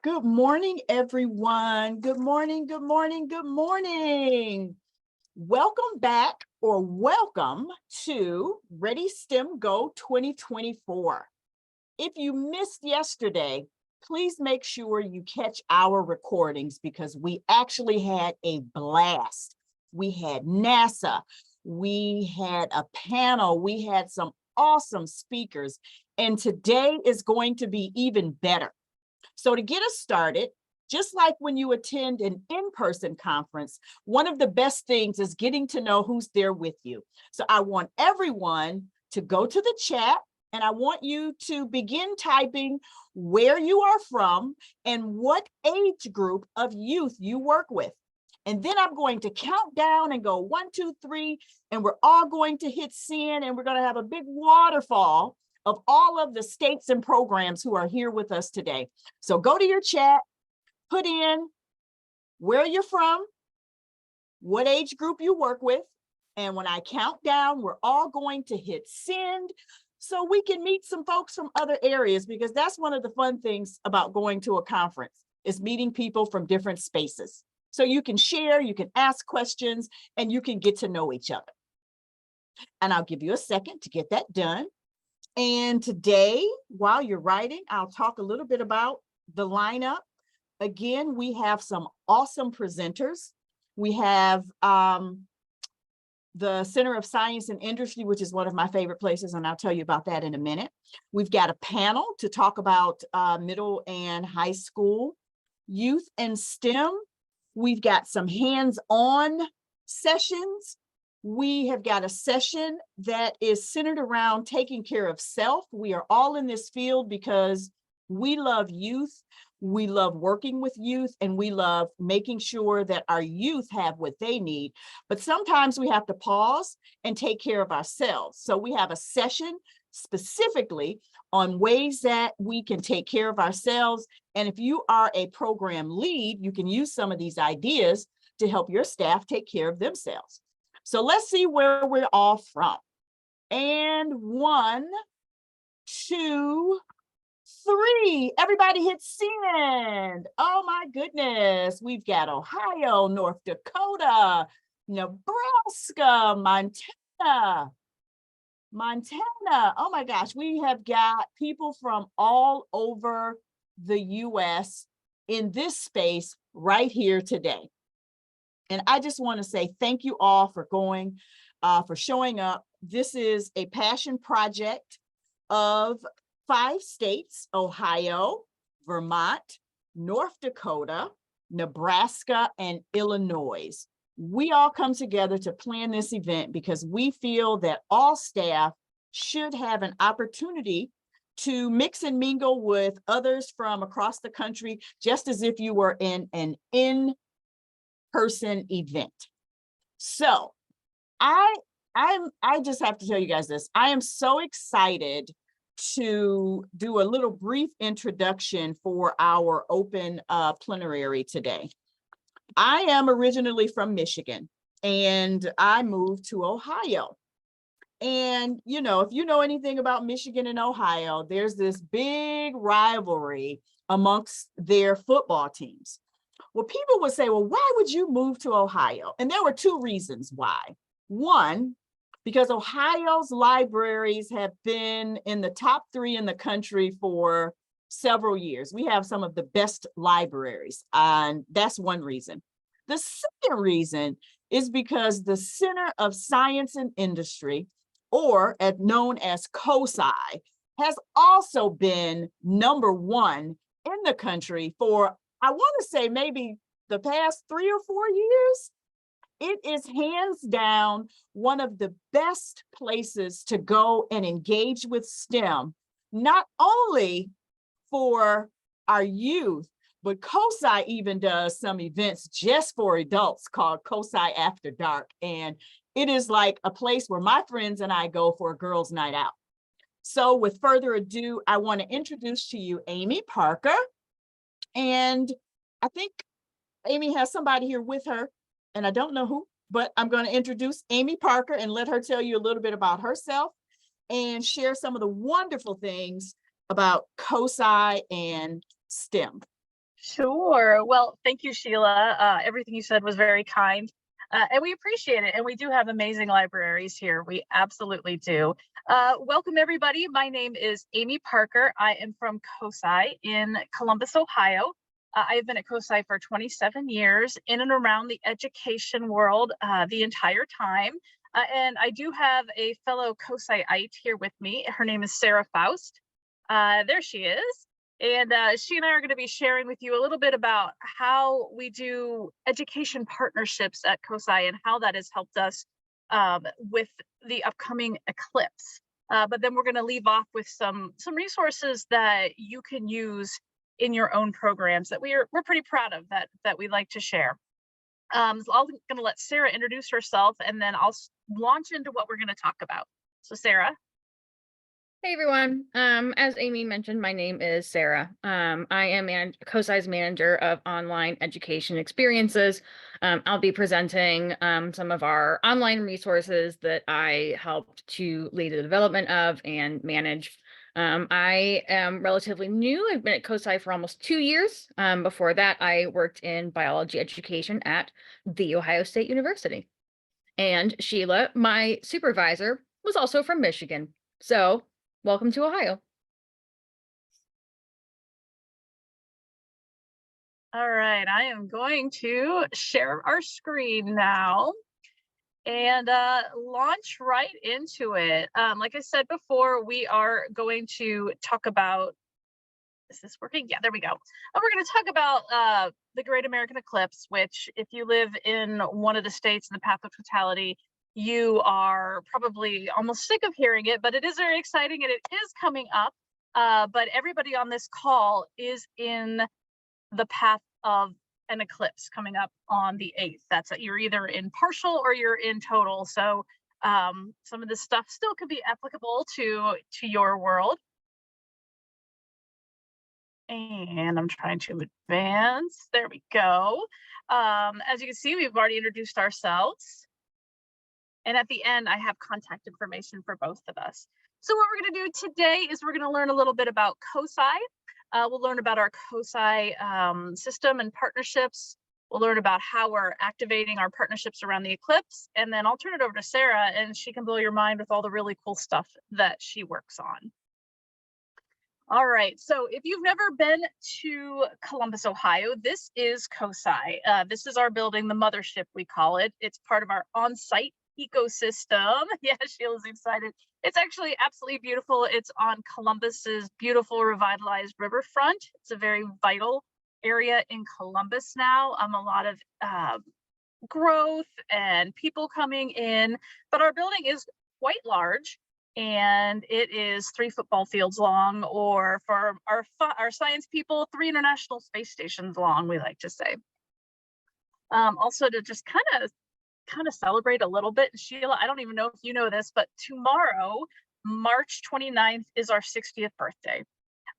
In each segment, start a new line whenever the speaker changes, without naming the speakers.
Good morning, everyone. Good morning, good morning, good morning. Welcome back or welcome to Ready STEM Go 2024. If you missed yesterday, please make sure you catch our recordings because we actually had a blast. We had NASA, we had a panel, we had some awesome speakers, and today is going to be even better. So to get us started, just like when you attend an in-person conference, one of the best things is getting to know who's there with you. So I want everyone to go to the chat and I want you to begin typing where you are from and what age group of youth you work with. And then I'm going to count down and go 1, 2, 3, and we're all going to hit send and we're going to have a big waterfall of all of the states and programs who are here with us today. So go to your chat, put in where you're from, what age group you work with, and when I count down, we're all going to hit send so we can meet some folks from other areas, because that's one of the fun things about going to a conference is meeting people from different spaces. So you can share, you can ask questions, and you can get to know each other. And I'll give you a second to get that done. And today, while you're writing, I'll talk a little bit about the lineup. Again, we have some awesome presenters. We have the Center of Science and Industry, which is one of my favorite places, and I'll tell you about that in a minute. We've got a panel to talk about middle and high school youth and STEM. We've got some hands-on sessions. We have got a session that is centered around taking care of self. We are all in this field because we love youth, we love working with youth, and we love making sure that our youth have what they need. But sometimes we have to pause and take care of ourselves. So we have a session specifically on ways that we can take care of ourselves. And if you are a program lead, you can use some of these ideas to help your staff take care of themselves. So let's see where we're all from. And 1, 2, 3. Everybody hit send. Oh my goodness. We've got Ohio, North Dakota, Nebraska, Montana. Oh my gosh. We have got people from all over the US in this space right here today. And I just want to say thank you all for for showing up. This is a passion project of 5 states: Ohio, Vermont, North Dakota, Nebraska, and Illinois. We all come together to plan this event because we feel that all staff should have an opportunity to mix and mingle with others from across the country, just as if you were in an in-person event. So I just have to tell you guys this. I am so excited to do a little brief introduction for our open plenary today. I am originally from Michigan and I moved to Ohio. And, if you know anything about Michigan and Ohio, there's this big rivalry amongst their football teams. Well, people would say, well, why would you move to Ohio? And there were 2 reasons why. One, because Ohio's libraries have been in the top 3 in the country for several years. We have some of the best libraries, and that's one reason. The second reason is because the Center of Science and Industry, or known as COSI, has also been #1 in the country for, I want to say, maybe the past 3 or 4 years. It is hands down one of the best places to go and engage with STEM, not only for our youth, but COSI even does some events just for adults called COSI After Dark. And it is like a place where my friends and I go for a girls' night out. So with further ado, I want to introduce to you Amy Parker. And I think Amy has somebody here with her, and I don't know who, but I'm going to introduce Amy Parker and let her tell you a little bit about herself and share some of the wonderful things about COSI and STEM.
Sure. Well, thank you, Sheila. Everything you said was very kind. And we appreciate it. And we do have amazing libraries here. We absolutely do. Welcome, everybody. My name is Amy Parker. I am from COSI in Columbus, Ohio. I have been at COSI for 27 years in and around the education world the entire time. And I do have a fellow COSI-ite here with me. Her name is Sarah Faust. There she is. And she and I are going to be sharing with you a little bit about how we do education partnerships at COSI and how that has helped us with the upcoming eclipse. But then we're going to leave off with some resources that you can use in your own programs that we're pretty proud of that we like to share. So I'm going to let Sarah introduce herself, and then I'll launch into what we're going to talk about. So Sarah.
Hey everyone. As Amy mentioned, my name is Sarah. I am COSI's manager of online education experiences. I'll be presenting some of our online resources that I helped to lead the development of and manage. I am relatively new. I've been at COSI for almost 2 years. Before that, I worked in biology education at The Ohio State University. And Sheila, my supervisor, was also from Michigan. So welcome to Ohio.
All right, I am going to share our screen now and launch right into it. Like I said before, we are going to talk about, is this working? Yeah, there we go. We're going to talk about the Great American Eclipse, which if you live in one of the states in the path of totality, you are probably almost sick of hearing it, but it is very exciting and it is coming up. But everybody on this call is in the path of an eclipse coming up on the 8th. That's you're either in partial or you're in total. So some of this stuff still could be applicable to your world. And I'm trying to advance. There we go. As you can see, we've already introduced ourselves. And at the end, I have contact information for both of us. So what we're going to do today is we're going to learn a little bit about COSI. We'll learn about our COSI system and partnerships. We'll learn about how we're activating our partnerships around the eclipse. And then I'll turn it over to Sarah and she can blow your mind with all the really cool stuff that she works on. All right, so if you've never been to Columbus, Ohio, this is COSI. This is our building, the mothership, we call it. It's part of our on-site ecosystem. Yeah, Sheila's excited. It's actually absolutely beautiful. It's on Columbus's beautiful revitalized riverfront. It's a very vital area in Columbus now. A lot of growth and people coming in, but our building is quite large. And it is 3 football fields long, or for our science people, 3 international space stations long, we like to say. Also to just kind of celebrate a little bit, Sheila, I don't even know if you know this, but tomorrow, March 29th, is our 60th birthday.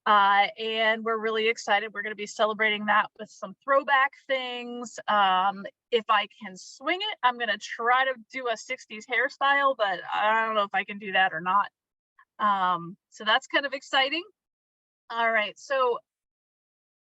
And we're really excited. We're going to be celebrating that with some throwback things. If I can swing it, I'm going to try to do a 60s hairstyle, but I don't know if I can do that or not. So that's kind of exciting. All right. So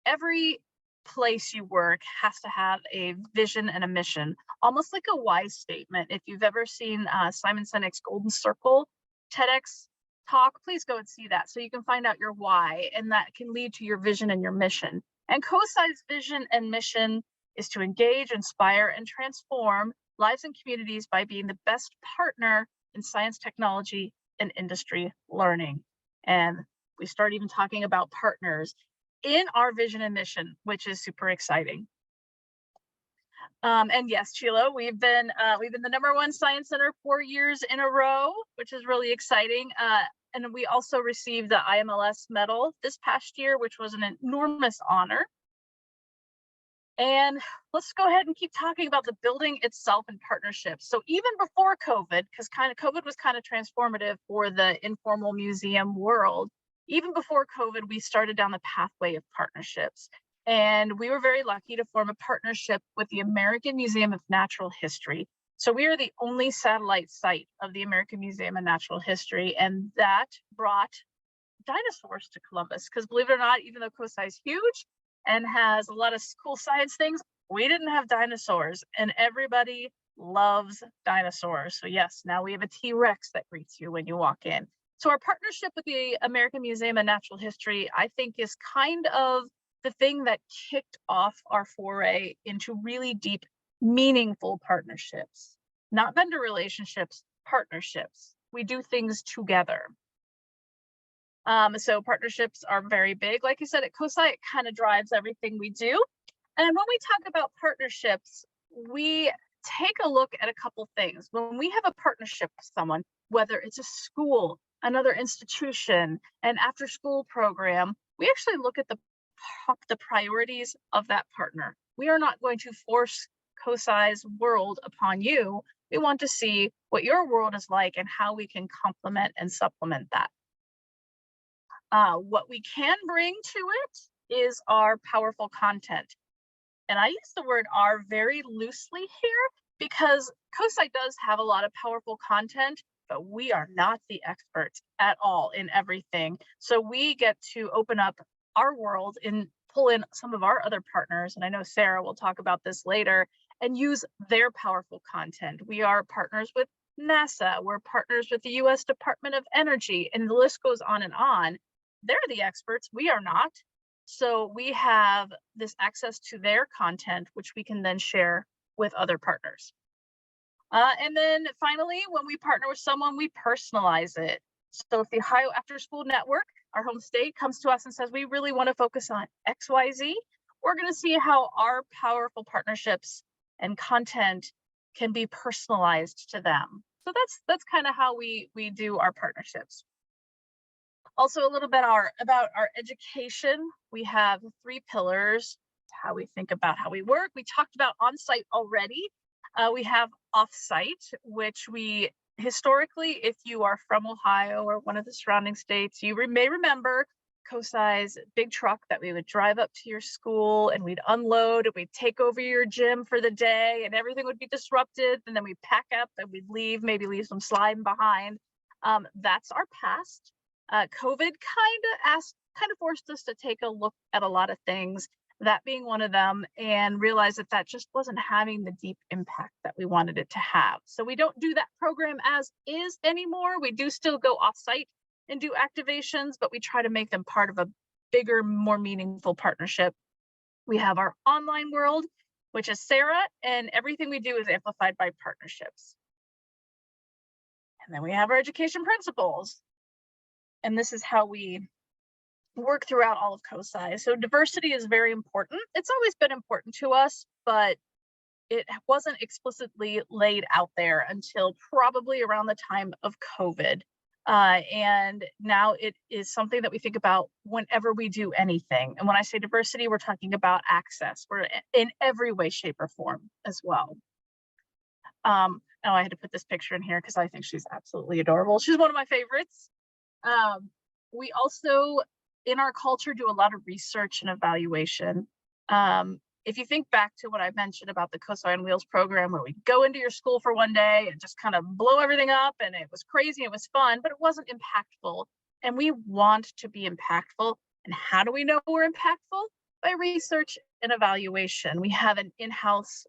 every place you work has to have a vision and a mission, almost like a why statement. If you've ever seen Simon Sinek's Golden Circle TEDx talk, please go and see that so you can find out your why, and that can lead to your vision and your mission. And COSI's vision and mission is to engage, inspire, and transform lives and communities by being the best partner in science, technology, and industry learning. And we start even talking about partners in our vision and mission, which is super exciting. And yes, Sheila, we've been the #1 science center 4 years in a row, which is really exciting. And we also received the IMLS medal this past year, which was an enormous honor. And let's go ahead and keep talking about the building itself and partnerships. So even before COVID, because COVID was kind of transformative for the informal museum world, even before COVID, we started down the pathway of partnerships. And we were very lucky to form a partnership with the American Museum of Natural History. So we are the only satellite site of the American Museum of Natural History, and that brought dinosaurs to Columbus. Because believe it or not, even though COSI is huge, and has a lot of cool science things. We didn't have dinosaurs, and everybody loves dinosaurs. So yes, now we have a T-Rex that greets you when you walk in. So our partnership with the American Museum of Natural History, I think, is kind of the thing that kicked off our foray into really deep, meaningful partnerships. Not vendor relationships, partnerships. We do things together. So partnerships are very big. Like you said, at COSI, it kind of drives everything we do. And when we talk about partnerships, we take a look at a couple things. When we have a partnership with someone, whether it's a school, another institution, an after-school program, we actually look at the priorities of that partner. We are not going to force COSI's world upon you. We want to see what your world is like and how we can complement and supplement that. What we can bring to it is our powerful content. And I use the word "our" very loosely here because COSI does have a lot of powerful content, but we are not the experts at all in everything. So we get to open up our world and pull in some of our other partners. And I know Sarah will talk about this later, and use their powerful content. We are partners with NASA. We're partners with the US Department of Energy, and the list goes on and on. They're the experts, we are not. So we have this access to their content, which we can then share with other partners. And then finally, when we partner with someone, we personalize it. So if the Ohio After School Network, our home state, comes to us and says, we really want to focus on XYZ, we're going to see how our powerful partnerships and content can be personalized to them. So that's kind of how we do our partnerships. Also, a little bit about our education. We have 3 pillars, how we think about how we work. We talked about on-site already. We have off-site, which we historically, if you are from Ohio or one of the surrounding states, you may remember COSI's big truck that we would drive up to your school and we'd unload and we'd take over your gym for the day and everything would be disrupted. And then we'd pack up and we'd leave, maybe leave some sliding behind. That's our past. COVID kind of forced us to take a look at a lot of things, that being one of them, and realize that just wasn't having the deep impact that we wanted it to have. So we don't do that program as is anymore. We do still go offsite and do activations, but we try to make them part of a bigger, more meaningful partnership. We have our online world, which is Sarah, and everything we do is amplified by partnerships. And then we have our education principles. And this is how we work throughout all of COSI. So diversity is very important. It's always been important to us, but it wasn't explicitly laid out there until probably around the time of COVID. And now it is something that we think about whenever we do anything. And when I say diversity, we're talking about access. We're in every way, shape, or form as well. Oh, I had to put this picture in here because I think she's absolutely adorable. She's one of my favorites. We also, in our culture, do a lot of research and evaluation. If you think back to what I mentioned about the COSI on Wheels program, where we go into your school for one day and just kind of blow everything up, and it was crazy, it was fun, but it wasn't impactful. And we want to be impactful. And how do we know we're impactful? By research and evaluation. We have an in-house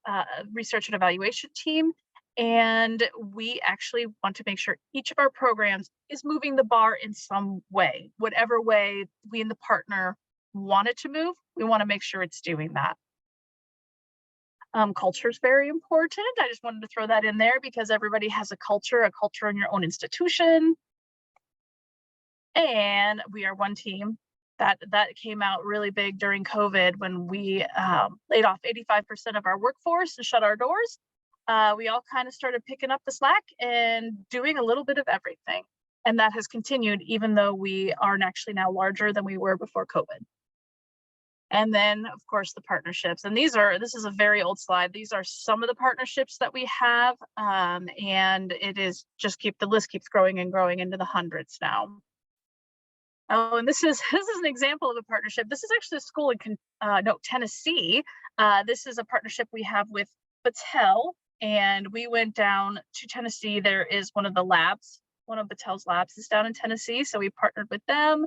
research and evaluation team, and we actually want to make sure each of our programs is moving the bar in some way. Whatever way we and the partner want it to move, we want to make sure it's doing that. Culture is very important. I just wanted to throw that in there because everybody has a culture in your own institution. And we are one team. That came out really big during COVID when we laid off 85% of our workforce and shut our doors. We all kind of started picking up the slack and doing a little bit of everything. And that has continued, even though we are actually now larger than we were before COVID. And then, of course, the partnerships. And this is a very old slide. These are some of the partnerships that we have. And it is the list keeps growing and growing into the hundreds now. Oh, and this is an example of a partnership. This is actually a school in Tennessee. This is a partnership we have with Battelle, and we went down to Tennessee. There is one of Battelle's labs is down in Tennessee, so we partnered with them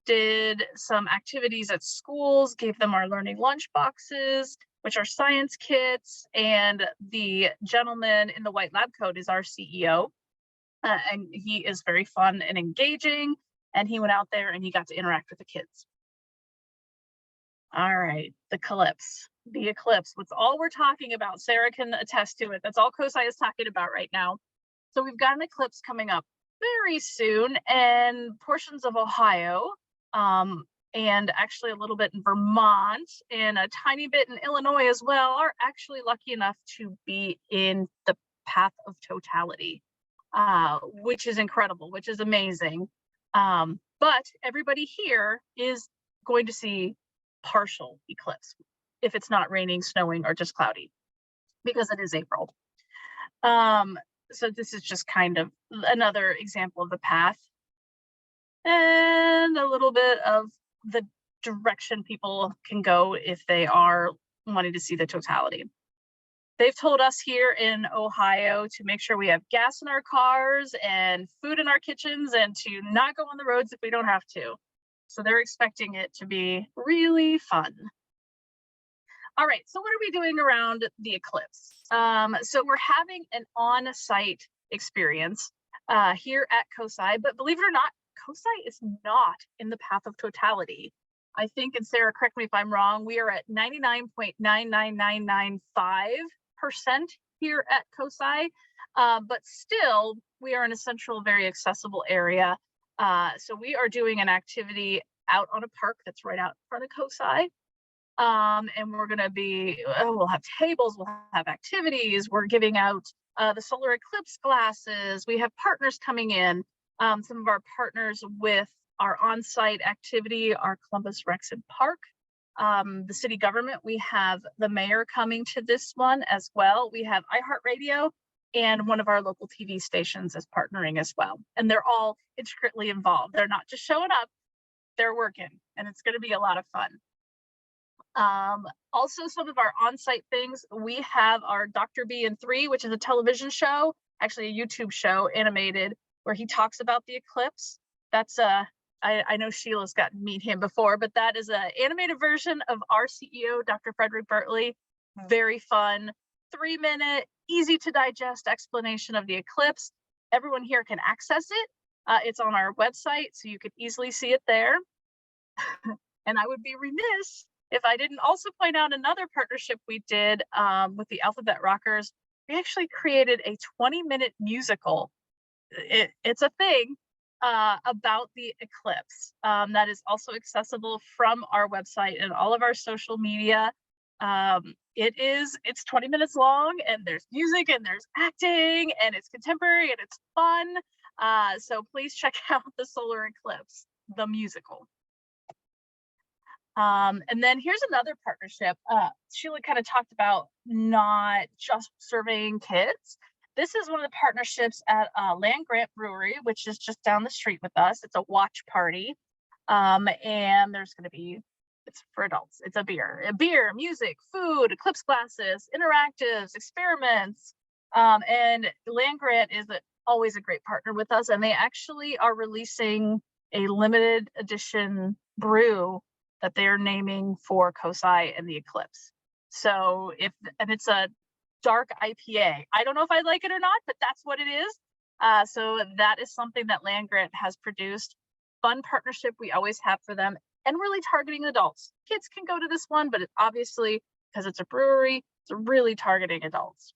did some activities at schools, gave them our learning lunch boxes, which are science kits. And the gentleman in the white lab coat is our CEO. And he is very fun and engaging. And he went out there and he got to interact with the kids. All right, the eclipse. What's all we're talking about. Sarah can attest to it. That's all COSI is talking about right now. So we've got an eclipse coming up very soon, and portions of Ohio, and actually a little bit in Vermont, and a tiny bit in Illinois as well, are actually lucky enough to be in the path of totality, which is incredible, which is amazing. But everybody here is going to see partial eclipse if it's not raining, snowing, or just cloudy, because it is April. So this is just kind of another example of the path and a little bit of the direction people can go if they are wanting to see the totality. They've told us here in Ohio to make sure we have gas in our cars and food in our kitchens and to not go on the roads if we don't have to. So they're expecting it to be really fun. All right, so what are we doing around the eclipse? So we're having an on-site experience here at COSI, but believe it or not, COSI is not in the path of totality. I think, and Sarah, correct me if I'm wrong, we are at 99.99995% here at COSI, but still we are in a central, very accessible area. So we are doing an activity out on a park that's right out in front of COSI. And we're going to be, we'll have tables, we'll have activities, we're giving out the solar eclipse glasses, we have partners coming in. Some of our partners with our on-site activity are Columbus Rexon Park, the city government. We have the mayor coming to this one as well. We have iHeartRadio and one of our local TV stations is partnering as well. And they're all intricately involved. They're not just showing up, they're working, and it's going to be a lot of fun. Also, some of our on-site things, we have our Dr. B in 3, which is a television show, actually a YouTube show, animated, where he talks about the eclipse. That's I know Sheila's gotten to meet him before, but that is an animated version of our CEO, Dr. Frederick Bertley. Very fun, 3-minute, easy to digest explanation of the eclipse. Everyone here can access it. It's on our website, so you can easily see it there. And I would be remiss if I didn't also point out another partnership we did with the Alphabet Rockers. We actually created a 20-minute musical. It's a thing about the eclipse that is also accessible from our website and all of our social media. It's 20 minutes long, and there's music and there's acting and it's contemporary and it's fun. So please check out the Solar Eclipse, the musical. And then here's another partnership. Sheila kind of talked about not just serving kids. This is one of the partnerships at Land Grant Brewery, which is just down the street with us. It's a watch party. And there's going to be, it's for adults. It's a beer, music, food, eclipse glasses, interactives, experiments. And Land Grant is always a great partner with us. And they actually are releasing a limited edition brew that they're naming for COSI and the eclipse. So and it's a dark IPA. I don't know if I like it or not, but that's what it is. So that is something that Land Grant has produced. Fun partnership we always have for them, and really targeting adults. Kids can go to this one, but obviously, because it's a brewery, it's really targeting adults.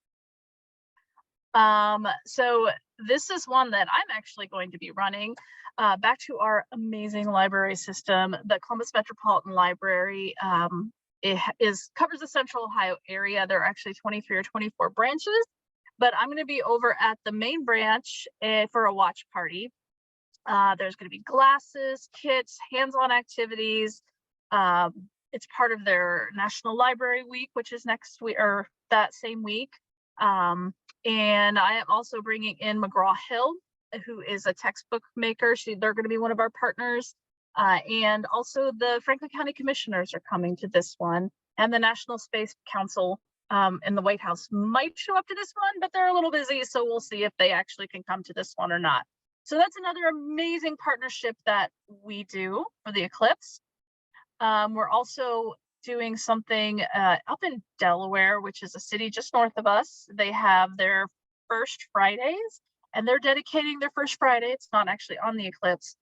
So this is one that I'm actually going to be running. Back to our amazing library system, the Columbus Metropolitan Library. It covers the Central Ohio area. There are actually 23 or 24 branches, but I'm going to be over at the main branch for a watch party. There's going to be glasses, kits, hands-on activities. It's part of their National Library Week, which is next week or that same week. And I am also bringing in McGraw-Hill, who is a textbook maker. They're going to be one of our partners. And also the Franklin County Commissioners are coming to this one. And the National Space Council in the White House might show up to this one, but they're a little busy. So we'll see if they actually can come to this one or not. So that's another amazing partnership that we do for the eclipse. We're also doing something up in Delaware, which is a city just north of us. They have their first Fridays, and they're dedicating their first Friday, it's not actually on the eclipse,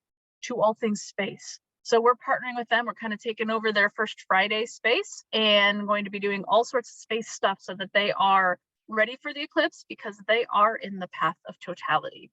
to all things space. So we're partnering with them. We're kind of taking over their first Friday space and going to be doing all sorts of space stuff so that they are ready for the eclipse, because they are in the path of totality.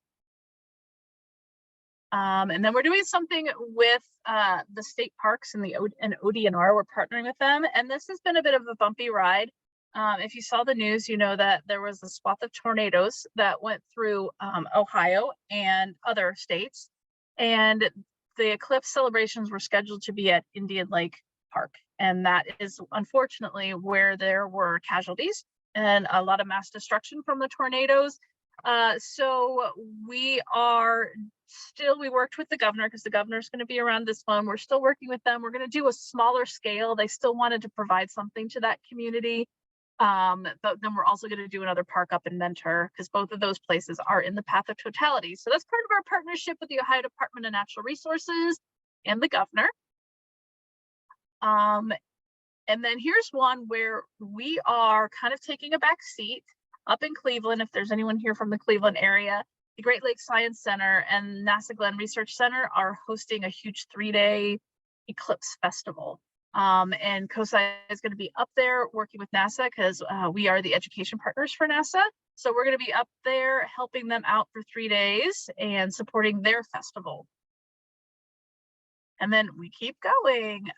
And then we're doing something with the state parks and ODNR. We're partnering with them, and this has been a bit of a bumpy ride. If you saw the news, you know that there was a swath of tornadoes that went through Ohio and other states, and the eclipse celebrations were scheduled to be at Indian Lake Park, and that is unfortunately where there were casualties and a lot of mass destruction from the tornadoes. So we worked with the governor, because the governor's going to be around this one. We're still working with them. We're going to do a smaller scale. They still wanted to provide something to that community. But then we're also going to do another park up in Mentor, because both of those places are in the path of totality. So that's part of our partnership with the Ohio Department of Natural Resources and the governor. And then here's one where we are kind of taking a back seat up in Cleveland. If there's anyone here from the Cleveland area, the Great Lakes Science Center and NASA Glenn Research Center are hosting a huge 3-day eclipse festival. And COSI is going to be up there working with NASA, because we are the education partners for NASA. So we're going to be up there helping them out for 3 days and supporting their festival. And then we keep going.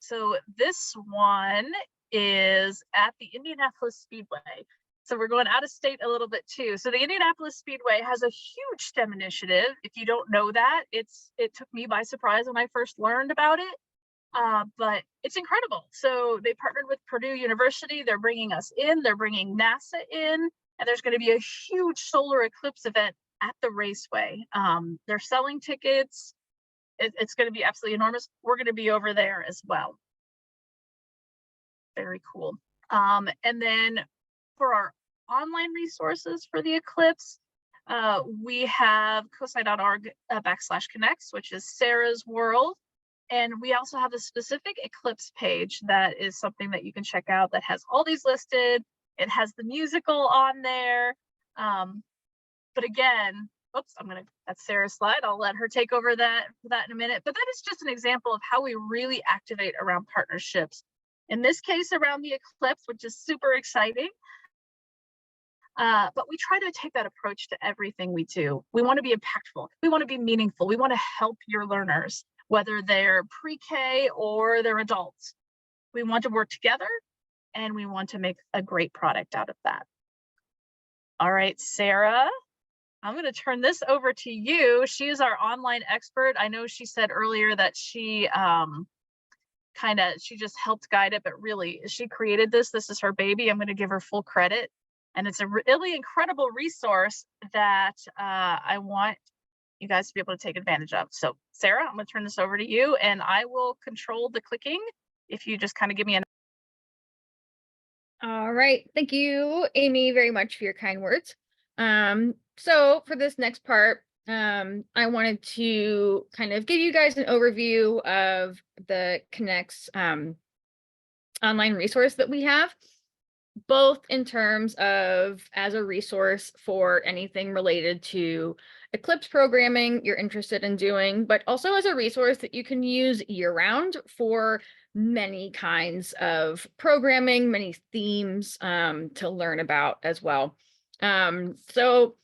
So this one is at the Indianapolis Speedway. So we're going out of state a little bit too. So the Indianapolis Speedway has a huge STEM initiative. If you don't know that, it took me by surprise when I first learned about it. But it's incredible. So they partnered with Purdue University. They're bringing us in, they're bringing NASA in, and there's going to be a huge solar eclipse event at the raceway. They're selling tickets. It's going to be absolutely enormous. We're going to be over there as well. Very cool. And then for our online resources for the eclipse, we have cosi.org/connects, which is Sarah's world. And we also have a specific eclipse page that is something that you can check out that has all these listed. It has the musical on there. But again, oops, that's Sarah's slide. I'll let her take over that in a minute. But that is just an example of how we really activate around partnerships. In this case, around the eclipse, which is super exciting. But we try to take that approach to everything we do. We want to be impactful. We want to be meaningful. We want to help your learners, whether they're pre-K or they're adults. We want to work together, and we want to make a great product out of that. All right, Sarah, I'm going to turn this over to you. She is our online expert. I know she said earlier that she just helped guide it, but really she created this. This is her baby. I'm going to give her full credit. And it's a really incredible resource that I want you guys to be able to take advantage of. So Sarah, I'm going to turn this over to you, and I will control the clicking if you just kind of give me an.
All right. Thank you, Amy, very much for your kind words. So for this next part, I wanted to kind of give you guys an overview of the Connects online resource that we have, both in terms of as a resource for anything related to Eclipse programming you're interested in doing, but also as a resource that you can use year-round for many kinds of programming, many themes to learn about as well. So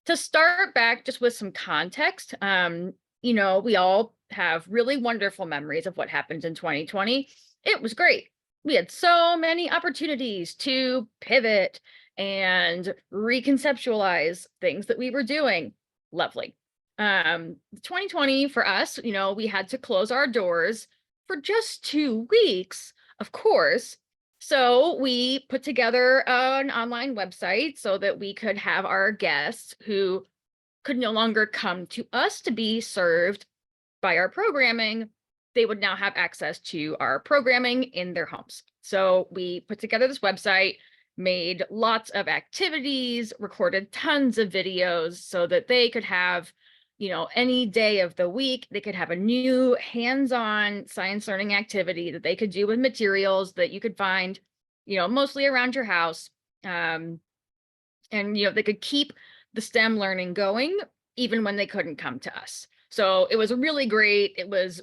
to start back just with some context, we all have really wonderful memories of what happened in 2020. It was great. We had so many opportunities to pivot and reconceptualize things that we were doing. Lovely. 2020 for us, we had to close our doors for just 2 weeks, of course. So we put together an online website so that we could have our guests who could no longer come to us to be served by our programming. They would now have access to our programming in their homes. So we put together this website, made lots of activities, recorded tons of videos so that they could have, any day of the week, they could have a new hands-on science learning activity that they could do with materials that you could find, mostly around your house. And, they could keep the STEM learning going even when they couldn't come to us. So it was really great. It was,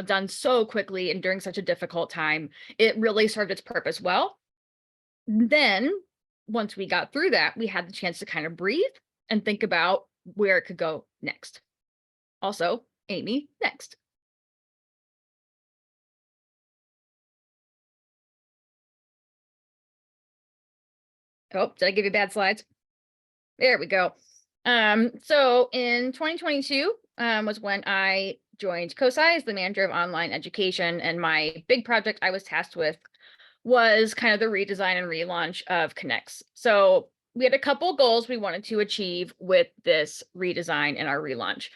done so quickly and during such a difficult time. It really served its purpose well. Then once we got through that, we had the chance to kind of breathe and think about where it could go next. Also, Amy, next. Oh, did I give you bad slides? There we go. So in 2022 was when I joined COSI as the manager of online education, and my big project I was tasked with was kind of the redesign and relaunch of Connects. So we had a couple goals we wanted to achieve with this redesign and our relaunch.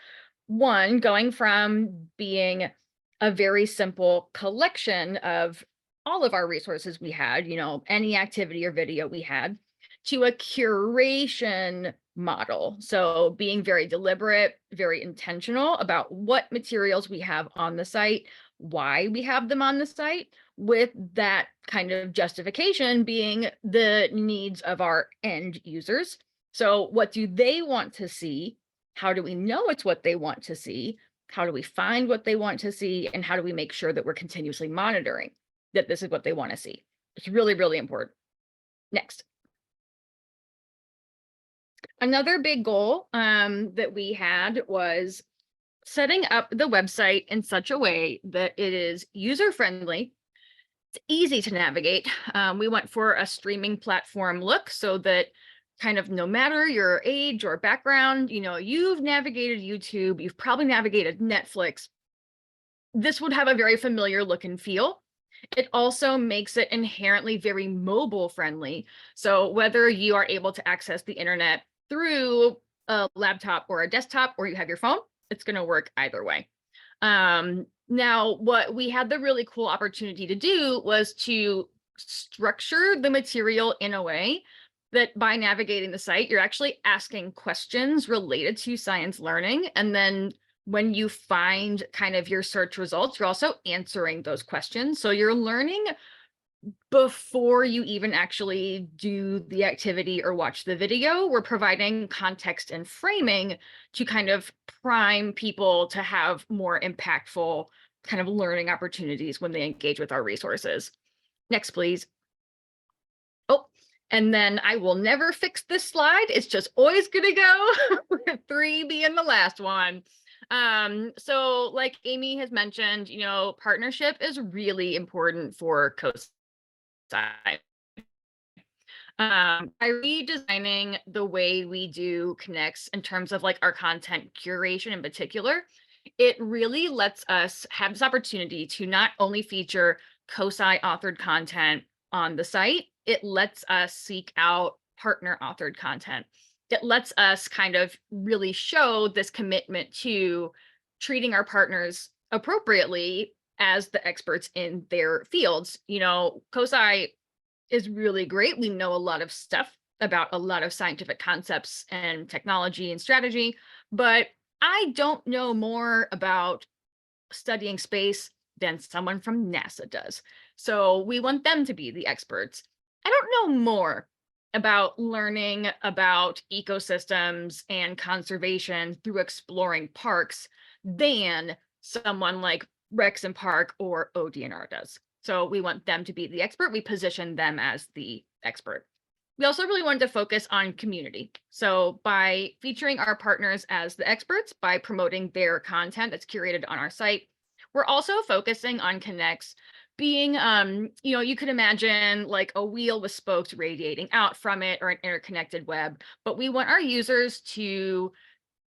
One, going from being a very simple collection of all of our resources we had, any activity or video we had, to a curation model. So being very deliberate, very intentional about what materials we have on the site, why we have them on the site, with that kind of justification being the needs of our end users. So what do they want to see? How do we know it's what they want to see? How do we find what they want to see? And how do we make sure that we're continuously monitoring that this is what they want to see? It's really, really important. Next. Another big goal that we had was setting up the website in such a way that it is user-friendly, it's easy to navigate. We went for a streaming platform look so that kind of no matter your age or background, you've navigated YouTube, you've probably navigated Netflix. This would have a very familiar look and feel. It also makes it inherently very mobile friendly. So whether you are able to access the internet through a laptop or a desktop, or you have your phone, it's going to work either way. Now, what we had the really cool opportunity to do was to structure the material in a way that by navigating the site, you're actually asking questions related to science learning. And then when you find kind of your search results, you're also answering those questions. So you're learning before you even actually do the activity or watch the video. We're providing context and framing to kind of prime people to have more impactful kind of learning opportunities when they engage with our resources. Next, please. Oh, and then I will never fix this slide. It's just always going to go with 3 being the last one. So like Amy has mentioned, partnership is really important for COSI. By redesigning the way we do Connects in terms of like our content curation in particular, it really lets us have this opportunity to not only feature COSI authored content on the site, it lets us seek out partner authored content. It lets us kind of really show this commitment to treating our partners appropriately as the experts in their fields. COSI is really great. We know a lot of stuff about a lot of scientific concepts and technology and strategy, but I don't know more about studying space than someone from NASA does. So we want them to be the experts. I don't know more about learning about ecosystems and conservation through exploring parks than someone like Rex and Park or ODNR does. So we want them to be the expert. We position them as the expert. We also really wanted to focus on community. So by featuring our partners as the experts, by promoting their content that's curated on our site, we're also focusing on Connects being, you could imagine like a wheel with spokes radiating out from it, or an interconnected web, but we want our users to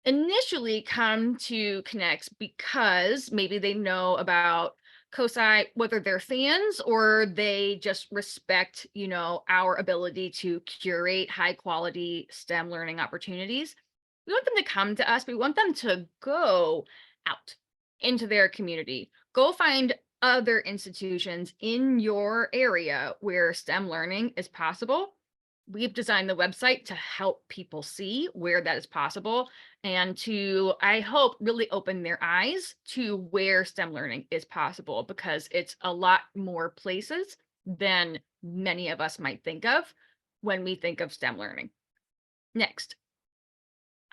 initially come to Connects because maybe they know about COSI, whether they're fans or they just respect, our ability to curate high quality STEM learning opportunities. We want them to come to us. We want them to go out into their community, go find other institutions in your area where STEM learning is possible. We've designed the website to help people see where that is possible and to, I hope, really open their eyes to where STEM learning is possible, because it's a lot more places than many of us might think of when we think of STEM learning. Next.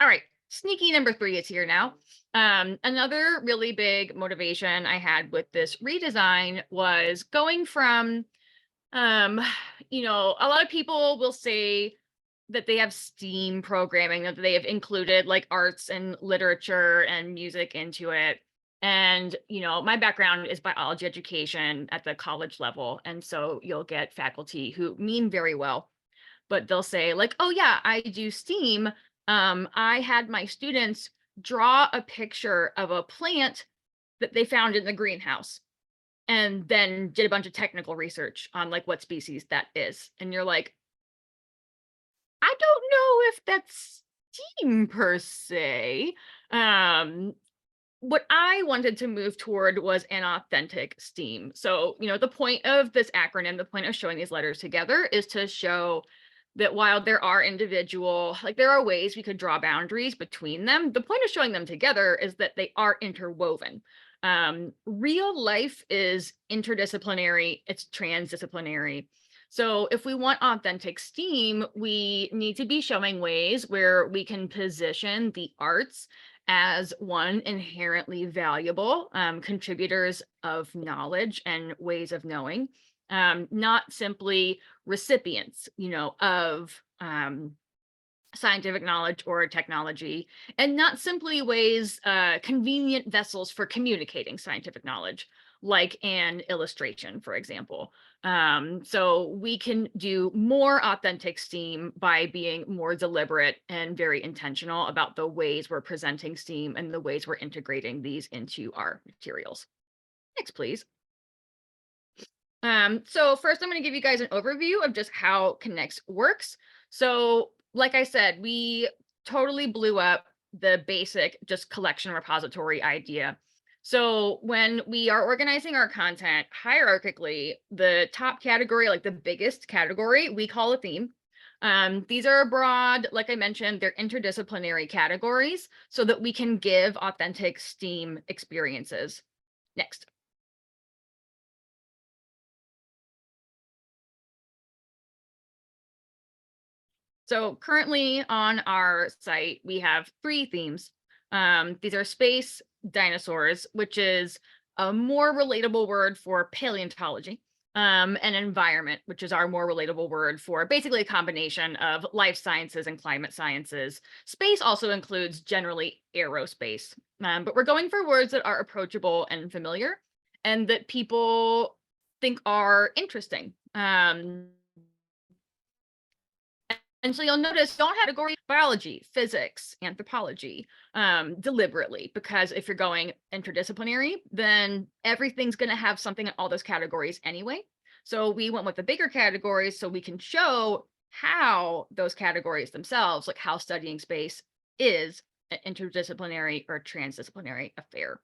All right, sneaky number 3 is here now. Another really big motivation I had with this redesign was going from, you know, a lot of people will say that they have STEAM programming, that they have included like arts and literature and music into it. And, you know, my background is biology education at the college level. And so you'll get faculty who mean very well, but they'll say like, oh yeah, I do STEAM. I had my students draw a picture of a plant that they found in the greenhouse and then did a bunch of technical research on like what species that is. And you're like, I don't know if that's STEAM per se. What I wanted to move toward was an authentic STEAM. So, you know, the point of this acronym, the point of showing these letters together is to show that while there are individual, like there are ways we could draw boundaries between them, the point of showing them together is that they are interwoven. Real life is interdisciplinary, it's transdisciplinary. So if we want authentic STEAM, we need to be showing ways where we can position the arts as one inherently valuable contributors of knowledge and ways of knowing, not simply recipients, you know, of scientific knowledge or technology, and not simply ways, convenient vessels for communicating scientific knowledge, like an illustration, for example. So we can do more authentic STEAM by being more deliberate and very intentional about the ways we're presenting STEAM and the ways we're integrating these into our materials. Next, please. So first I'm going to give you guys an overview of just how Connects works. So like I said, we totally blew up the basic just collection repository idea. So when we are organizing our content hierarchically, the top category, like the biggest category, we call a theme. These are broad, like I mentioned, they're interdisciplinary categories so that we can give authentic STEAM experiences. Next. So currently on our site, we have 3 themes. These are space, dinosaurs, which is a more relatable word for paleontology, and environment, which is our more relatable word for basically a combination of life sciences and climate sciences. Space also includes generally aerospace, but we're going for words that are approachable and familiar and that people think are interesting. And so you'll notice don't have category biology, physics, anthropology deliberately, because if you're going interdisciplinary, then everything's going to have something in all those categories anyway. So we went with the bigger categories so we can show how those categories themselves, like how studying space is an interdisciplinary or transdisciplinary affair.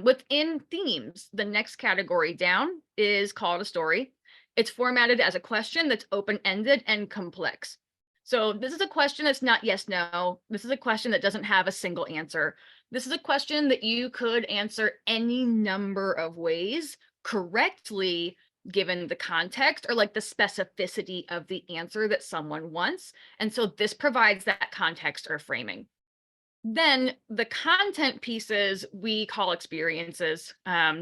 Within themes, the next category down is called a story. It's formatted as a question that's open-ended and complex. So this is a question that's not yes, no. This is a question that doesn't have a single answer. This is a question that you could answer any number of ways correctly given the context or like the specificity of the answer that someone wants. And so this provides that context or framing. Then the content pieces we call experiences.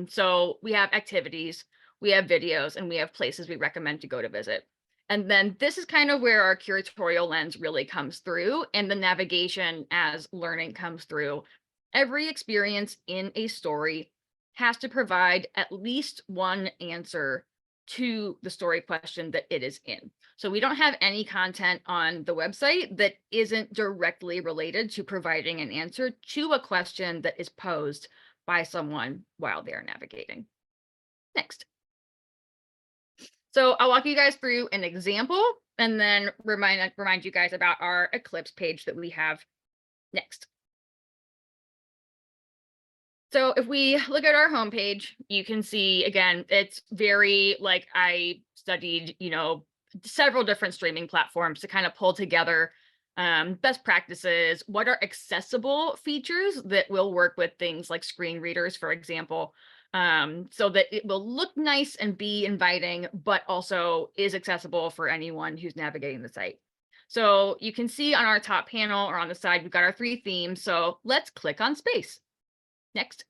So we have activities, we have videos, and we have places we recommend to go to visit. And then this is kind of where our curatorial lens really comes through and the navigation as learning comes through. Every experience in a story has to provide at least one answer to the story question that it is in. So we don't have any content on the website that isn't directly related to providing an answer to a question that is posed by someone while they're navigating. Next. So I'll walk you guys through an example and then remind you guys about our Eclipse page that we have next. So if we look at our homepage, you can see, again, it's very like I studied, several different streaming platforms to kind of pull together best practices, what are accessible features that will work with things like screen readers, for example, so that it will look nice and be inviting, but also is accessible for anyone who's navigating the site. So you can see on our top panel or on the side, we've got our 3 themes. So let's click on space. Next.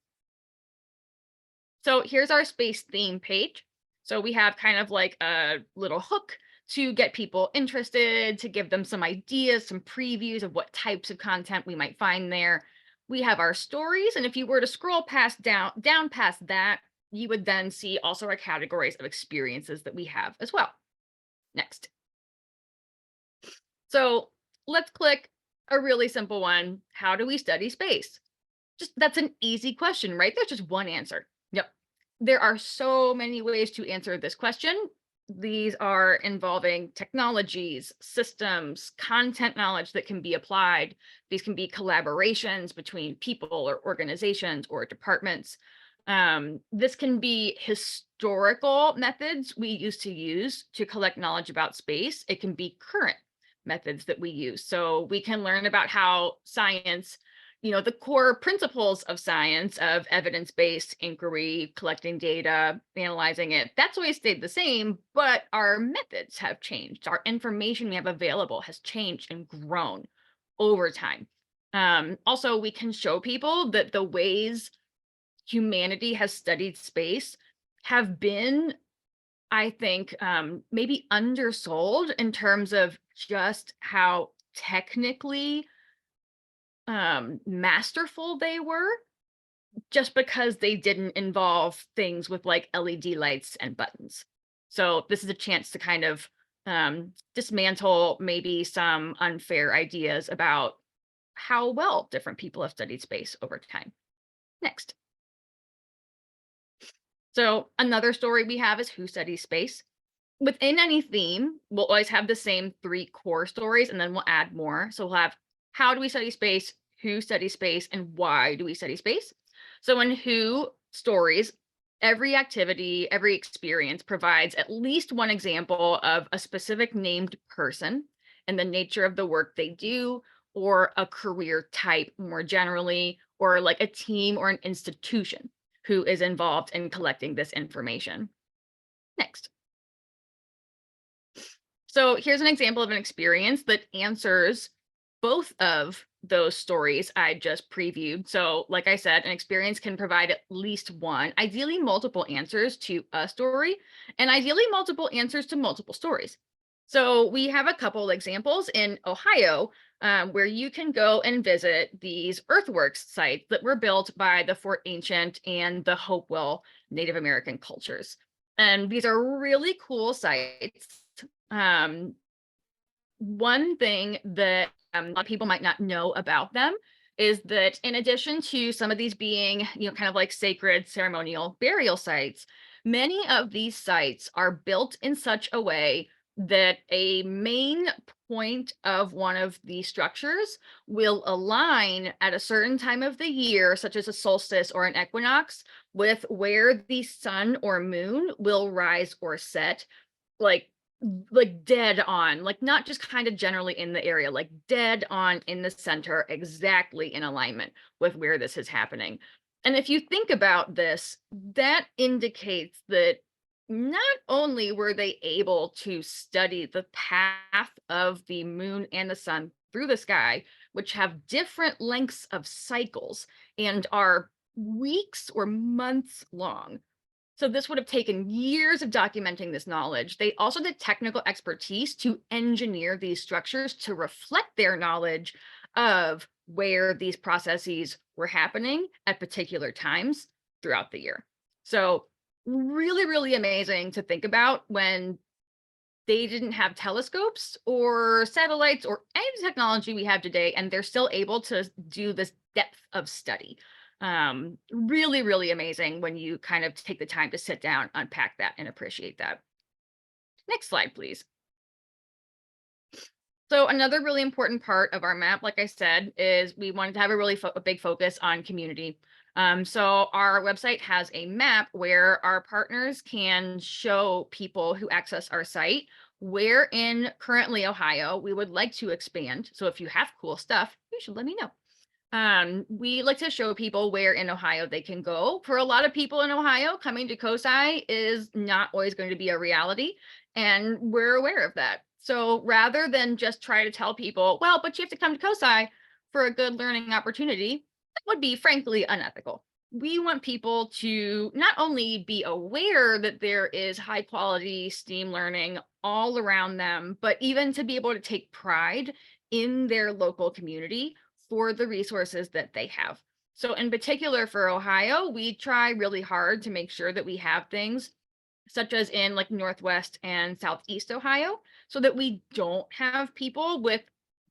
So here's our space theme page. So we have kind of like a little hook to get people interested, to give them some ideas, some previews of what types of content we might find there. We have our stories, and if you were to scroll down past that, you would then see also our categories of experiences that we have as well. Next. So let's click a really simple one. How do we study space? That's an easy question, right? There's just one answer. Yep. There are so many ways to answer this question. These are involving technologies, systems, content knowledge that can be applied. These can be collaborations between people or organizations or departments. This can be historical methods we used to use to collect knowledge about space. It can be current methods that we use. So we can learn about how science, the core principles of science, of evidence-based inquiry, collecting data, analyzing it, that's always stayed the same, but our methods have changed. Our information we have available has changed and grown over time. Also, we can show people that the ways humanity has studied space have been, I think, maybe undersold in terms of just how technically masterful they were, just because they didn't involve things with like LED lights and buttons. So this is a chance to kind of dismantle maybe some unfair ideas about how well different people have studied space over time. Next. So another story we have is Who Studies Space? Within any theme, we'll always have the same 3 core stories, and then we'll add more. So we'll have how do we study space, who studies space, and why do we study space? So in Who stories, every activity, every experience provides at least one example of a specific named person and the nature of the work they do, or a career type more generally, or like a team or an institution who is involved in collecting this information. Next. So here's an example of an experience that answers both of those stories I just previewed. So like I said, an experience can provide at least one, ideally multiple answers to a story, and ideally multiple answers to multiple stories. So we have a couple examples in Ohio where you can go and visit these earthworks sites that were built by the Fort Ancient and the Hopewell Native American cultures. And these are really cool sites. One thing that a lot of people might not know about them is that in addition to some of these being, kind of like sacred ceremonial burial sites, many of these sites are built in such a way that a main point of one of the structures will align at a certain time of the year, such as a solstice or an equinox, with where the sun or moon will rise or set, like dead on, like not just kind of generally in the area, like dead on in the center, exactly in alignment with where this is happening. And if you think about this, that indicates that not only were they able to study the path of the moon and the sun through the sky, which have different lengths of cycles and are weeks or months long. So this would have taken years of documenting this knowledge. They also did technical expertise to engineer these structures to reflect their knowledge of where these processes were happening at particular times throughout the year. So really, really amazing to think about when they didn't have telescopes or satellites or any technology we have today, and they're still able to do this depth of study. Really, really amazing when you kind of take the time to sit down, unpack that, and appreciate that. Next slide, please. So another really important part of our map, like I said, is we wanted to have a really big focus on community. So our website has a map where our partners can show people who access our site where in currently Ohio we would like to expand. So if you have cool stuff, you should let me know. We like to show people where in Ohio they can go. For a lot of people in Ohio, coming to COSI is not always going to be a reality, and we're aware of that. So rather than just try to tell people, well, but you have to come to COSI for a good learning opportunity, that would be frankly unethical. We want people to not only be aware that there is high quality STEAM learning all around them, but even to be able to take pride in their local community for the resources that they have. So in particular for Ohio, we try really hard to make sure that we have things such as in like Northwest and Southeast Ohio, so that we don't have people with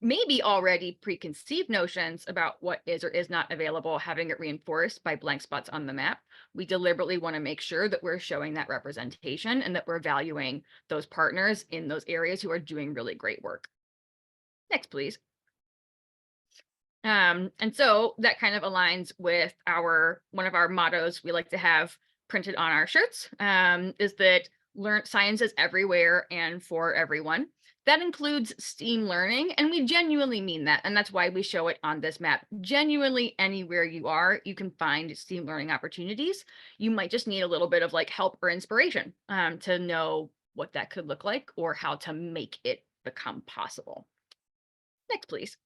maybe already preconceived notions about what is or is not available, having it reinforced by blank spots on the map. We deliberately want to make sure that we're showing that representation and that we're valuing those partners in those areas who are doing really great work. Next, please. And so that kind of aligns with one of our mottos we like to have printed on our shirts, is that science is everywhere and for everyone. That includes STEAM learning, and we genuinely mean that. And that's why we show it on this map. Genuinely anywhere you are, you can find STEAM learning opportunities. You might just need a little bit of like help or inspiration to know what that could look like or how to make it become possible. Next, please.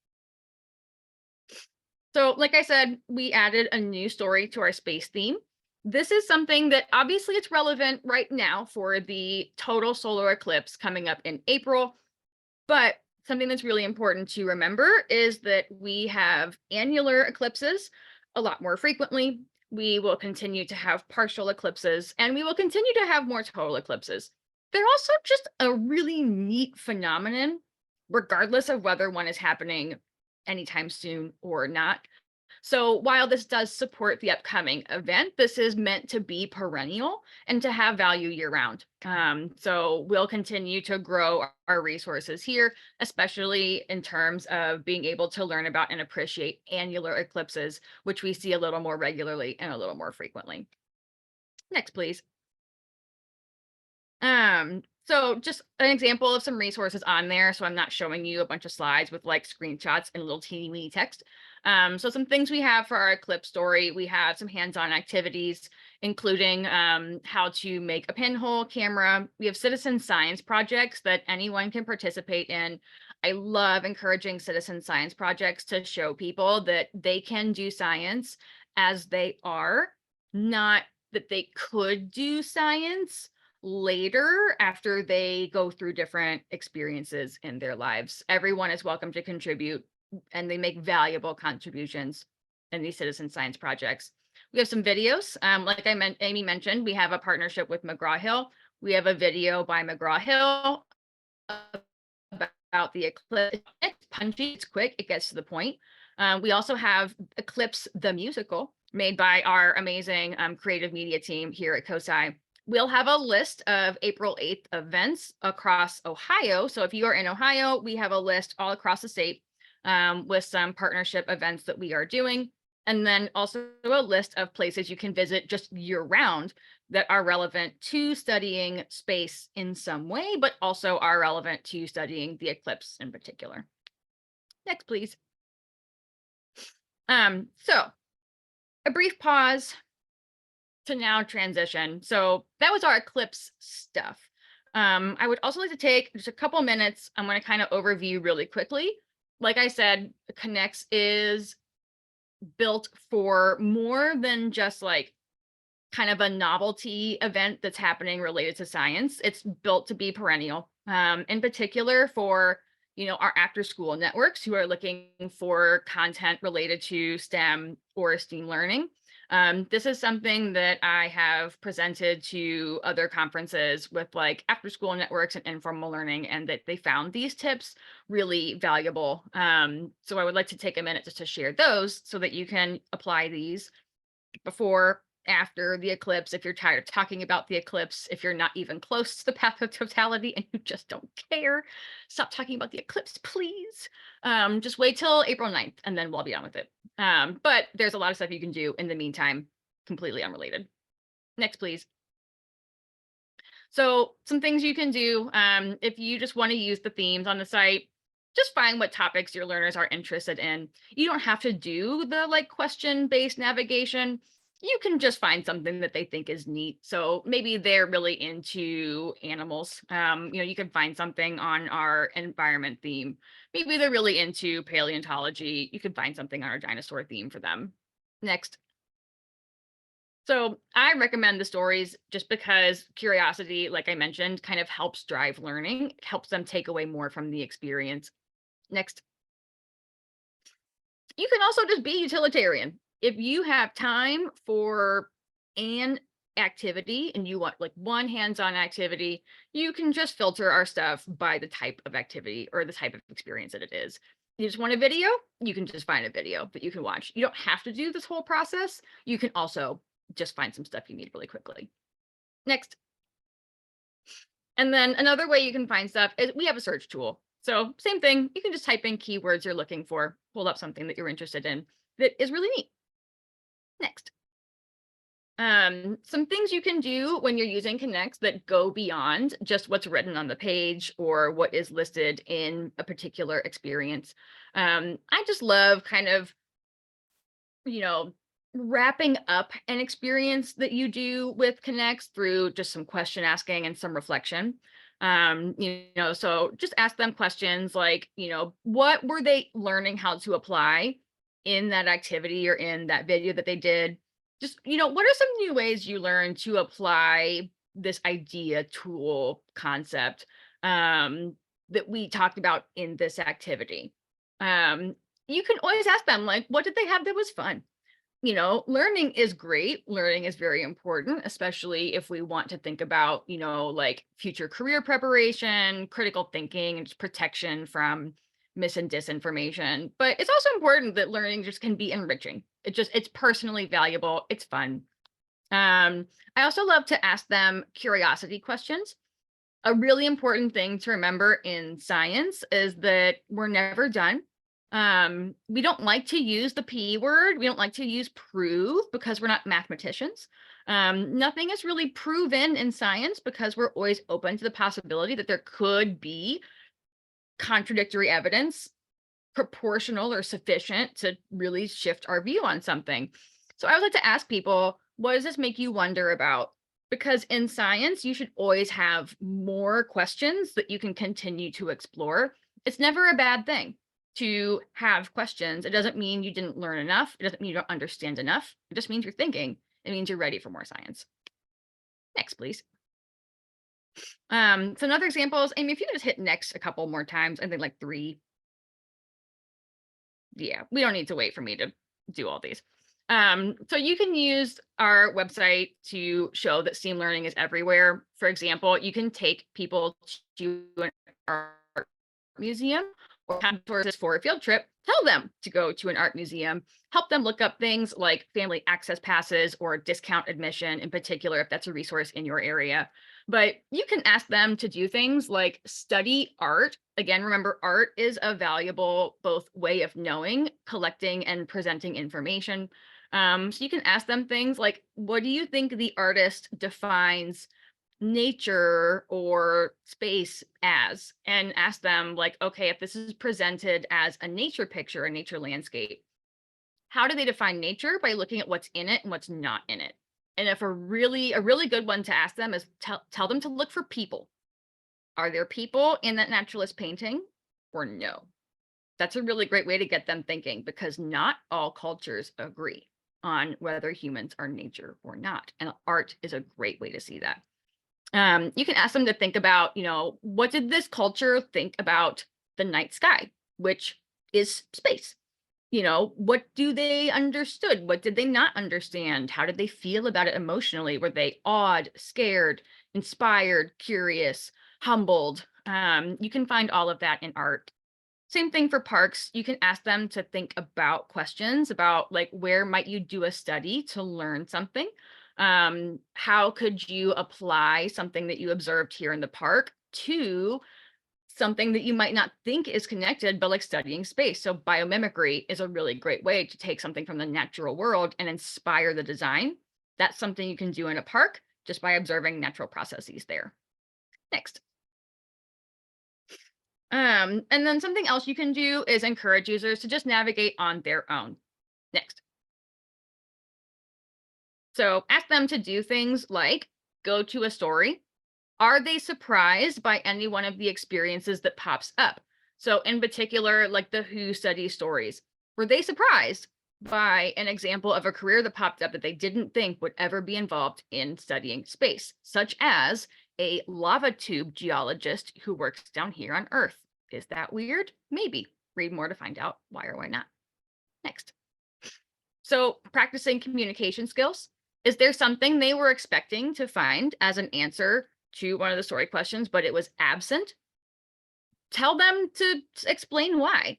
So like I said, we added a new story to our space theme. This is something that obviously it's relevant right now for the total solar eclipse coming up in April. But something that's really important to remember is that we have annular eclipses a lot more frequently. We will continue to have partial eclipses, and we will continue to have more total eclipses. They're also just a really neat phenomenon, regardless of whether one is happening anytime soon or not. So while this does support the upcoming event, this is meant to be perennial and to have value year round. So we'll continue to grow our resources here, especially in terms of being able to learn about and appreciate annular eclipses, which we see a little more regularly and a little more frequently. Next, please. So just an example of some resources on there. So I'm not showing you a bunch of slides with like screenshots and little teeny weeny text. So some things we have for our eclipse story, we have some hands-on activities, including how to make a pinhole camera. We have citizen science projects that anyone can participate in. I love encouraging citizen science projects to show people that they can do science as they are, not that they could do science later after they go through different experiences in their lives. Everyone is welcome to contribute, and they make valuable contributions in these citizen science projects. We have some videos. Like Amy mentioned, we have a partnership with McGraw-Hill. We have a video by McGraw-Hill about the eclipse. It's punchy, it's quick, it gets to the point. We also have Eclipse the Musical, made by our amazing creative media team here at COSI. We'll have a list of April 8th events across Ohio. So if you are in Ohio, we have a list all across the state with some partnership events that we are doing. And then also a list of places you can visit just year round that are relevant to studying space in some way, but also are relevant to studying the eclipse in particular. Next, please. So a brief pause to now transition. So that was our eclipse stuff. I would also like to take just a couple minutes. I'm going to kind of overview really quickly. Like I said, Connects is built for more than just like kind of a novelty event that's happening related to science. It's built to be perennial, in particular for our after school networks who are looking for content related to STEM or STEAM learning. This is something that I have presented to other conferences with like after school networks and informal learning, and that they found these tips really valuable. So I would like to take a minute just to share those so that you can apply these before after the eclipse, if you're tired of talking about the eclipse, if you're not even close to the path of totality and you just don't care, stop talking about the eclipse, please. Just wait till April 9th and then we'll be done with it. But there's a lot of stuff you can do in the meantime, completely unrelated. Next, please. So some things you can do if you just want to use the themes on the site, just find what topics your learners are interested in. You don't have to do the like question-based navigation. You can just find something that they think is neat. So maybe they're really into animals. You can find something on our environment theme. Maybe they're really into paleontology. You can find something on our dinosaur theme for them. Next. So I recommend the stories just because curiosity, like I mentioned, kind of helps drive learning, helps them take away more from the experience. Next. You can also just be utilitarian. If you have time for an activity and you want like one hands-on activity, you can just filter our stuff by the type of activity or the type of experience that it is. You just want a video, you can just find a video that you can watch. You don't have to do this whole process. You can also just find some stuff you need really quickly. Next. And then another way you can find stuff is we have a search tool. So same thing, you can just type in keywords you're looking for, pull up something that you're interested in that is really neat. Next. Some things you can do when you're using Connects that go beyond just what's written on the page or what is listed in a particular experience. I just love kind of, wrapping up an experience that you do with Connects through just some question asking and some reflection. So just ask them questions like, what were they learning how to apply in that activity or in that video that they did? Just, what are some new ways you learn to apply this idea, tool, concept that we talked about in this activity? You can always ask them, like, what did they have that was fun? Learning is great. Learning is very important, especially if we want to think about, like future career preparation, critical thinking, and just protection from mis and disinformation. But it's also important that learning just can be enriching. It's personally valuable. It's fun. I also love to ask them curiosity questions. A really important thing to remember in science is that we're never done. We don't like to use the P word. We don't like to use prove because we're not mathematicians. Nothing is really proven in science because we're always open to the possibility that there could be contradictory evidence, proportional or sufficient to really shift our view on something. So I would like to ask people, what does this make you wonder about? Because in science, you should always have more questions that you can continue to explore. It's never a bad thing to have questions. It doesn't mean you didn't learn enough. It doesn't mean you don't understand enough. It just means you're thinking. It means you're ready for more science. Next, please. Some other examples. Amy, if you just hit next a couple more times, I think like 3. Yeah, we don't need to wait for me to do all these. So you can use our website to show that STEAM learning is everywhere. For example, you can take people to an art museum or have resources for a field trip, tell them to go to an art museum, help them look up things like family access passes or discount admission in particular, if that's a resource in your area. But you can ask them to do things like study art. Again, remember, art is a valuable both way of knowing, collecting, and presenting information. So you can ask them things like, what do you think the artist defines nature or space as? And ask them like, okay, if this is presented as a nature picture, a nature landscape, how do they define nature? By looking at what's in it and what's not in it. And if a really good one to ask them is tell them to look for people. Are there people in that naturalist painting or no? That's a really great way to get them thinking, because not all cultures agree on whether humans are nature or not. And art is a great way to see that. You can ask them to think about, what did this culture think about the night sky, which is space? What do they understood? What did they not understand? How did they feel about it emotionally? Were they awed, scared, inspired, curious, humbled? You can find all of that in art. Same thing for parks. You can ask them to think about questions about like, where might you do a study to learn something? How could you apply something that you observed here in the park to something that you might not think is connected, but like studying space? So biomimicry is a really great way to take something from the natural world and inspire the design. That's something you can do in a park just by observing natural processes there. Next. And then something else you can do is encourage users to just navigate on their own. Next. So ask them to do things like go to a story. Are they surprised by any one of the experiences that pops up? So in particular, like the Who study stories, were they surprised by an example of a career that popped up that they didn't think would ever be involved in studying space, such as a lava tube geologist who works down here on Earth? Is that weird? Maybe. Read more to find out why or why not. Next. So practicing communication skills. Is there something they were expecting to find as an answer to one of the story questions, but it was absent? Tell them to explain why.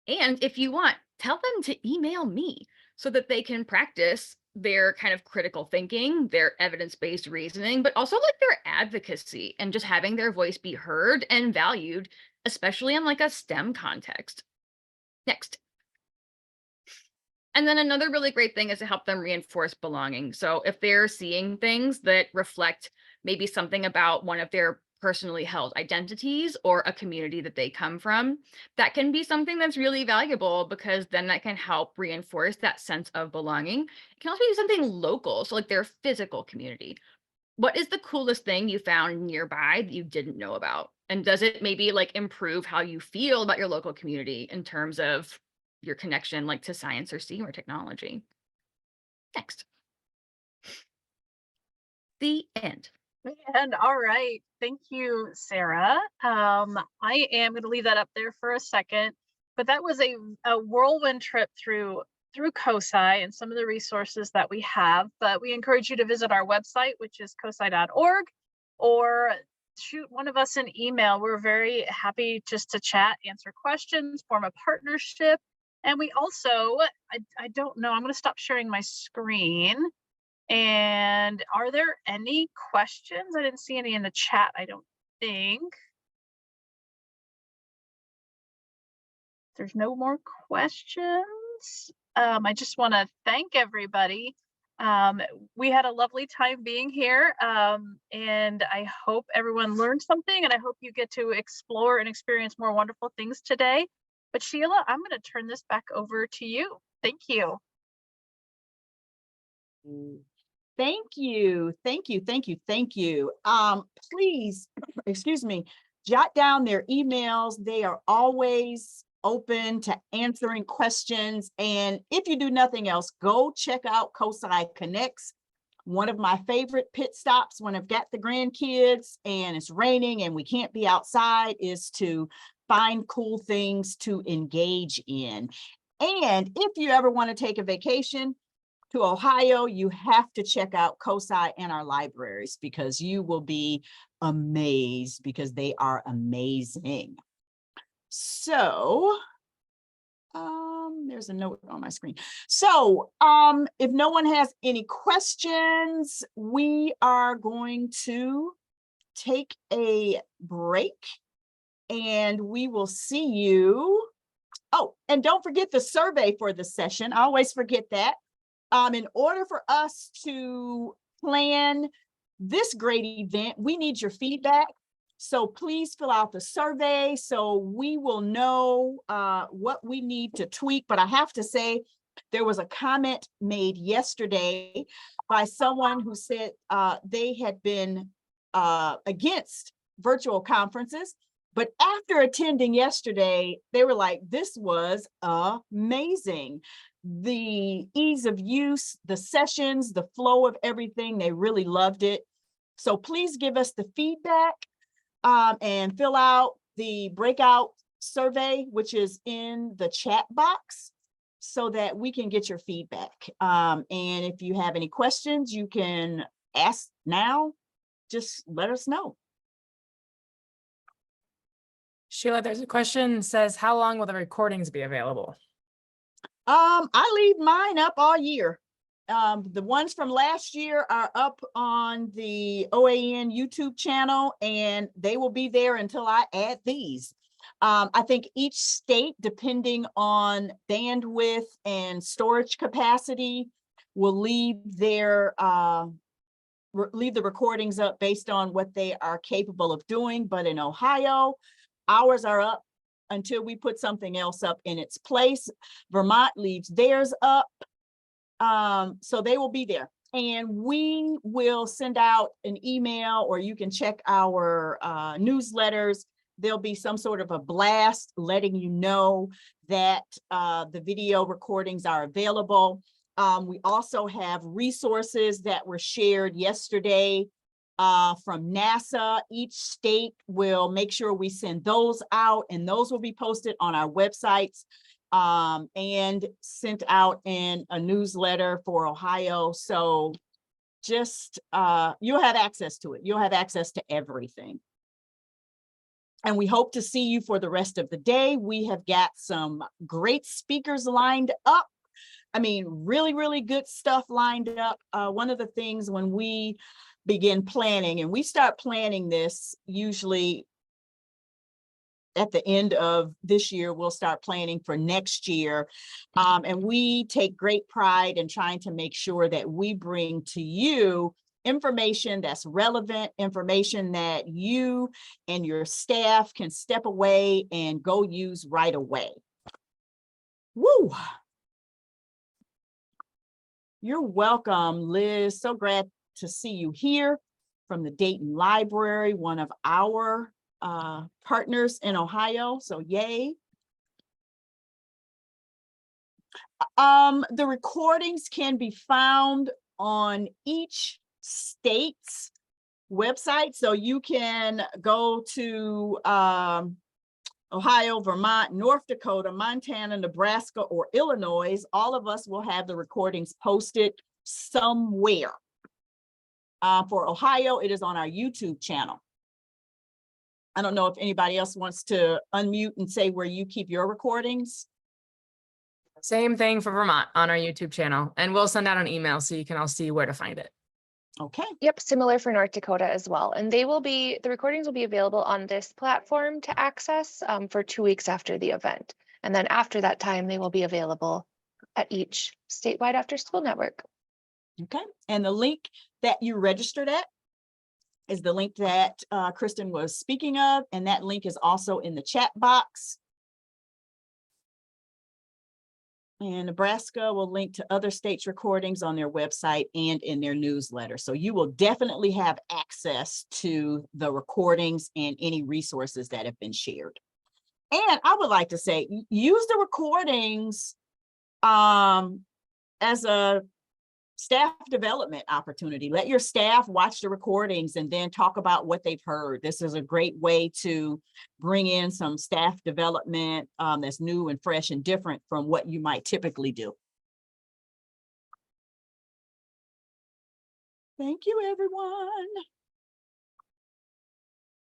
And if you want, tell them to email me so that they can practice their kind of critical thinking, their evidence-based reasoning, but also like their advocacy and just having their voice be heard and valued, especially in like a STEM context. Next. And then another really great thing is to help them reinforce belonging. So if they're seeing things that reflect maybe something about one of their personally held identities or a community that they come from, that can be something that's really valuable, because then that can help reinforce that sense of belonging. It can also be something local, so like their physical community. What is the coolest thing you found nearby that you didn't know about? And does it maybe like improve how you feel about your local community in terms of your connection like to science or STEAM or technology? Next. The end.
And all right, thank you, Sarah. I am going to leave that up there for a second, but that was a whirlwind trip through COSI and some of the resources that we have. But we encourage you to visit our website, which is cosi.org, or shoot one of us an email. We're very happy just to chat, answer questions, form a partnership. And we also, I don't know, I'm going to stop sharing my screen. And are there any questions? I didn't see any in the chat, I don't think. There's no more questions. I just want to thank everybody. We had a lovely time being here, and I hope everyone learned something, and I hope you get to explore and experience more wonderful things today. But Sheila, I'm going to turn this back over to you. Thank you.
Thank you. Thank you. Thank you. Thank you. Please, excuse me, jot down their emails. They are always open to answering questions. And if you do nothing else, go check out COSI Connects. One of my favorite pit stops when I've got the grandkids and it's raining and we can't be outside is to find cool things to engage in. And if you ever want to take a vacation to Ohio, you have to check out COSI and our libraries, because you will be amazed, because they are amazing. So there's a note on my screen. So if no one has any questions, we are going to take a break and we will see you. Oh, and don't forget the survey for the session. I always forget that. In order for us to plan this great event, we need your feedback. So please fill out the survey so we will know what we need to tweak. But I have to say, there was a comment made yesterday by someone who said they had been against virtual conferences. But after attending yesterday, they were like, this was amazing. The ease of use, the sessions, the flow of everything, they really loved it. So please give us the feedback and fill out the breakout survey, which is in the chat box, so that we can get your feedback. And if you have any questions, you can ask now. Just let us know.
Sheila, there's a question that says, how long will the recordings be available?
I leave mine up all year. The ones from last year are up on the OAN YouTube channel, and they will be there until I add these. I think each state, depending on bandwidth and storage capacity, will leave their leave the recordings up based on what they are capable of doing. But in Ohio, ours are up until we put something else up in its place. Vermont leaves theirs up. So they will be there. And we will send out an email, or you can check our newsletters. There'll be some sort of a blast letting you know that the video recordings are available. We also have resources that were shared yesterday from NASA. Each state will make sure we send those out, and those will be posted on our websites and sent out in a newsletter for Ohio. So just you'll have access to it. You'll have access to everything. And we hope to see you for the rest of the day. We have got some great speakers lined up. I mean, really, really good stuff lined up. One of the things when we begin planning, and we start planning this usually at the end of this year, we'll start planning for next year. And we take great pride in trying to make sure that we bring to you information that's relevant, information that you and your staff can step away and go use right away. Woo! You're welcome, Liz. So glad to see you here from the Dayton Library, one of our partners in Ohio. So yay. The recordings can be found on each state's website. So you can go to Ohio, Vermont, North Dakota, Montana, Nebraska, or Illinois. All of us will have the recordings posted somewhere. For Ohio, it is on our YouTube channel. I don't know if anybody else wants to unmute and say where you keep your recordings.
Same thing for Vermont on our YouTube channel, and we'll send out an email so you can all see where to find it.
Okay.
Yep, similar for North Dakota as well. And the recordings will be available on this platform to access for 2 weeks after the event. And then after that time, they will be available at each statewide after school network.
Okay. And the link that you registered at is the link that Kristen was speaking of. And that link is also in the chat box. And Nebraska will link to other states' recordings on their website and in their newsletter. So you will definitely have access to the recordings and any resources that have been shared. And I would like to say, use the recordings as a staff development opportunity. Let your staff watch the recordings and then talk about what they've heard. This is a great way to bring in some staff development that's new and fresh and different from what you might typically do. Thank you, everyone.